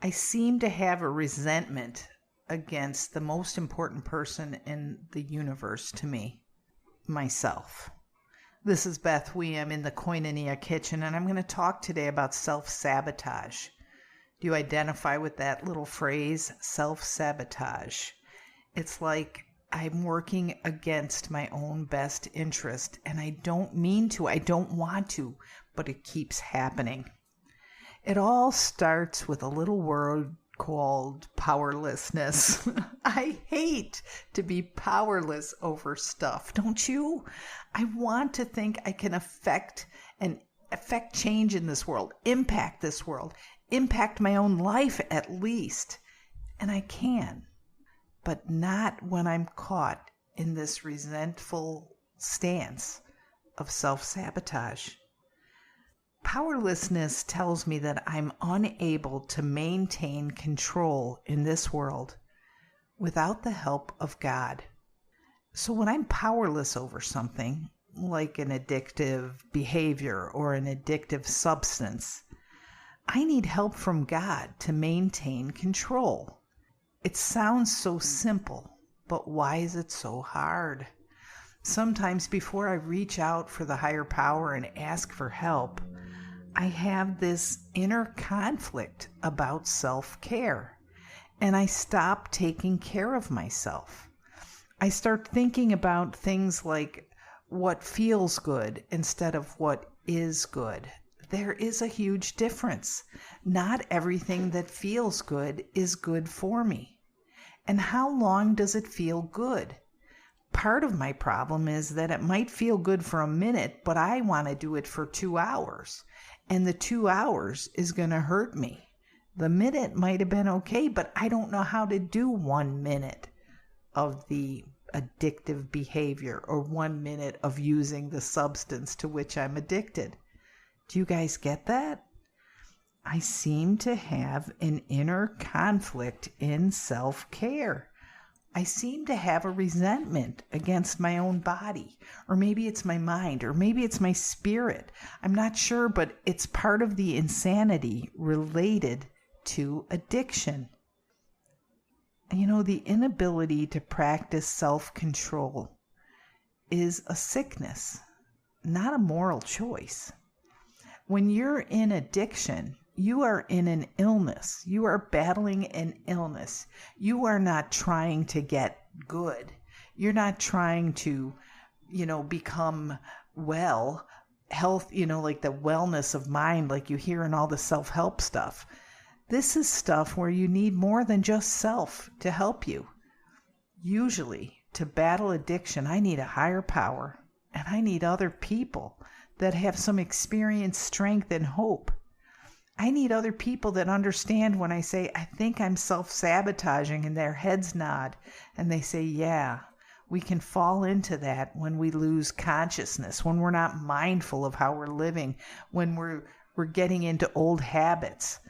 I seem to have a resentment against the most important person in the universe to me, myself. This is Beth Wee. I'm in the Koinonia kitchen, and I'm going to talk today about self-sabotage. Do you identify with that little phrase, self-sabotage? It's like I'm working against my own best interest, and I don't mean to, I don't want to, but it keeps happening. It all starts with a little word called powerlessness. I hate to be powerless over stuff, don't you? I want to think I can affect change in this world, impact this world, impact my own life at least. And I can, but not when I'm caught in this resentful stance of self-sabotage. Powerlessness tells me that I'm unable to maintain control in this world without the help of God. So when I'm powerless over something, like an addictive behavior or an addictive substance, I need help from God to maintain control. It sounds so simple, but why is it so hard? Sometimes before I reach out for the higher power and ask for help, I have this inner conflict about self-care, and I stop taking care of myself. I start thinking about things like what feels good instead of what is good. There is a huge difference. Not everything that feels good is good for me. And how long does it feel good? Part of my problem is that it might feel good for a minute, but I want to do it for 2 hours. And the 2 hours is going to hurt me. The minute might have been okay, but I don't know how to do 1 minute of the addictive behavior or 1 minute of using the substance to which I'm addicted. Do you guys get that? I seem to have an inner conflict in self-care. I seem to have a resentment against my own body, or maybe it's my mind, or maybe it's my spirit. I'm not sure, but it's part of the insanity related to addiction. You know, the inability to practice self-control is a sickness, not a moral choice. When you're in addiction, you are in an illness. You are battling an illness. You are not trying to get good. You're not trying to, become well, health, like the wellness of mind, like you hear in all the self-help stuff. This is stuff where you need more than just self to help you. Usually, to battle addiction, I need a higher power, and I need other people that have some experience, strength, and hope. I need other people that understand when I say, I think I'm self-sabotaging, and their heads nod, and they say, yeah, we can fall into that when we lose consciousness, when we're not mindful of how we're living, when we're getting into old habits.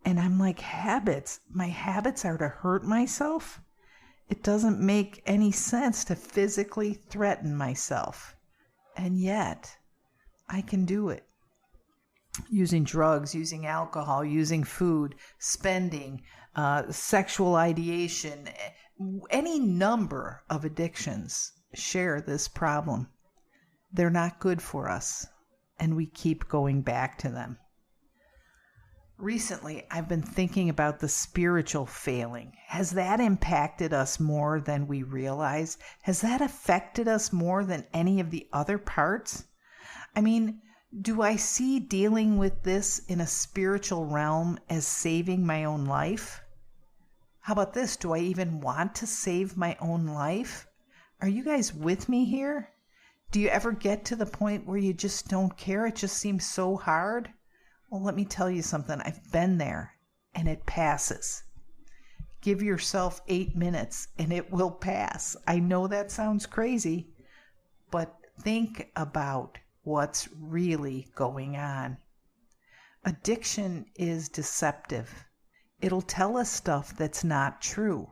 And I'm like, habits? My habits are to hurt myself? It doesn't make any sense to physically threaten myself. And yet, I can do it. Using drugs, using alcohol, using food, spending, sexual ideation, any number of addictions share this problem. They're not good for us, and we keep going back to them. Recently, I've been thinking about the spiritual failing. Has that impacted us more than we realize? Has that affected us more than any of the other parts? I mean, do I see dealing with this in a spiritual realm as saving my own life? How about this? Do I even want to save my own life? Are you guys with me here? Do you ever get to the point where you just don't care? It just seems so hard? Well, let me tell you something. I've been there, and it passes. Give yourself 8 minutes, and it will pass. I know that sounds crazy, but think about what's really going on. Addiction is deceptive. It'll tell us stuff that's not true.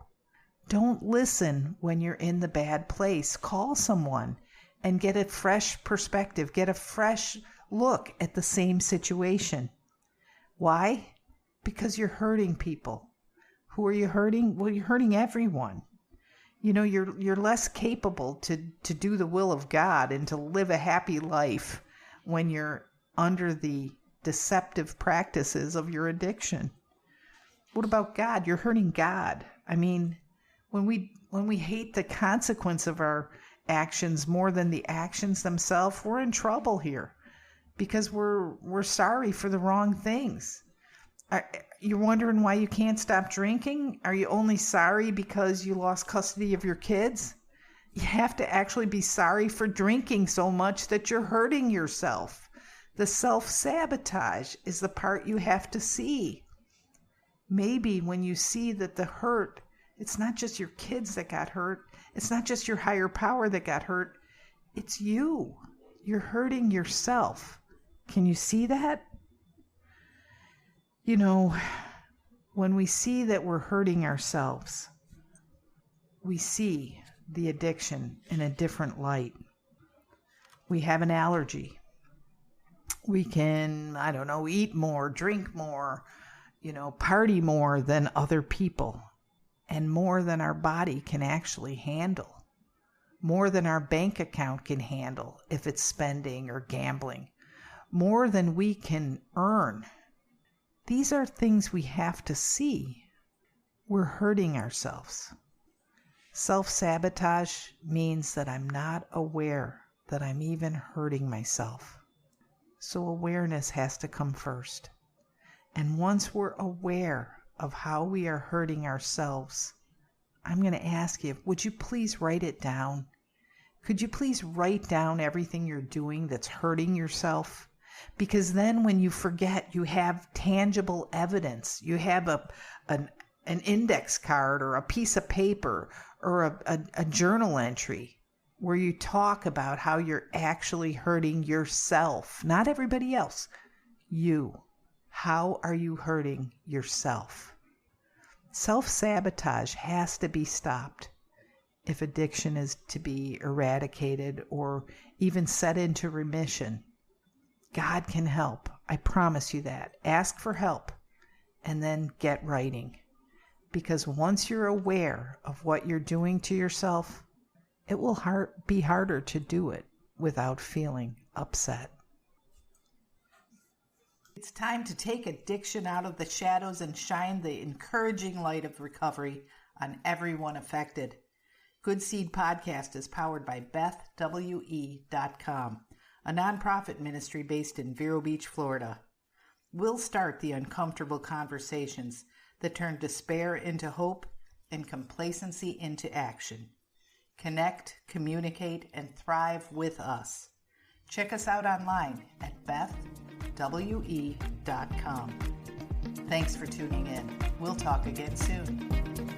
Don't listen when you're in the bad place. Call someone and get a fresh perspective, get a fresh look at the same situation. Why? Because you're hurting people. Who are you hurting? Well, you're hurting everyone. You're less capable to do the will of God and to live a happy life when you're under the deceptive practices of your addiction. What about God? You're hurting God. I mean, when we hate the consequence of our actions more than the actions themselves, we're in trouble here because we're sorry for the wrong things. You're wondering why you can't stop drinking? Are you only sorry because you lost custody of your kids? You have to actually be sorry for drinking so much that you're hurting yourself. The self-sabotage is the part you have to see. Maybe when you see that the hurt, it's not just your kids that got hurt. It's not just your higher power that got hurt. It's you. You're hurting yourself. Can you see that? When we see that we're hurting ourselves, we see the addiction in a different light. We have an allergy. We can, eat more, drink more, party more than other people, and more than our body can actually handle, more than our bank account can handle if it's spending or gambling, more than we can earn. These are things we have to see. We're hurting ourselves. Self-sabotage means that I'm not aware that I'm even hurting myself. So awareness has to come first. And once we're aware of how we are hurting ourselves, I'm going to ask you, would you please write it down? Could you please write down everything you're doing that's hurting yourself? Because then when you forget, you have tangible evidence. You have an index card or a piece of paper or a journal entry where you talk about how you're actually hurting yourself, not everybody else, you. How are you hurting yourself? Self-sabotage has to be stopped if addiction is to be eradicated or even set into remission. God can help. I promise you that. Ask for help and then get writing. Because once you're aware of what you're doing to yourself, it will be harder to do it without feeling upset. It's time to take addiction out of the shadows and shine the encouraging light of recovery on everyone affected. Good Seed Podcast is powered by BethWE.com, a nonprofit ministry based in Vero Beach, Florida. We'll start the uncomfortable conversations that turn despair into hope and complacency into action. Connect, communicate, and thrive with us. Check us out online at BethWE.com. Thanks for tuning in. We'll talk again soon.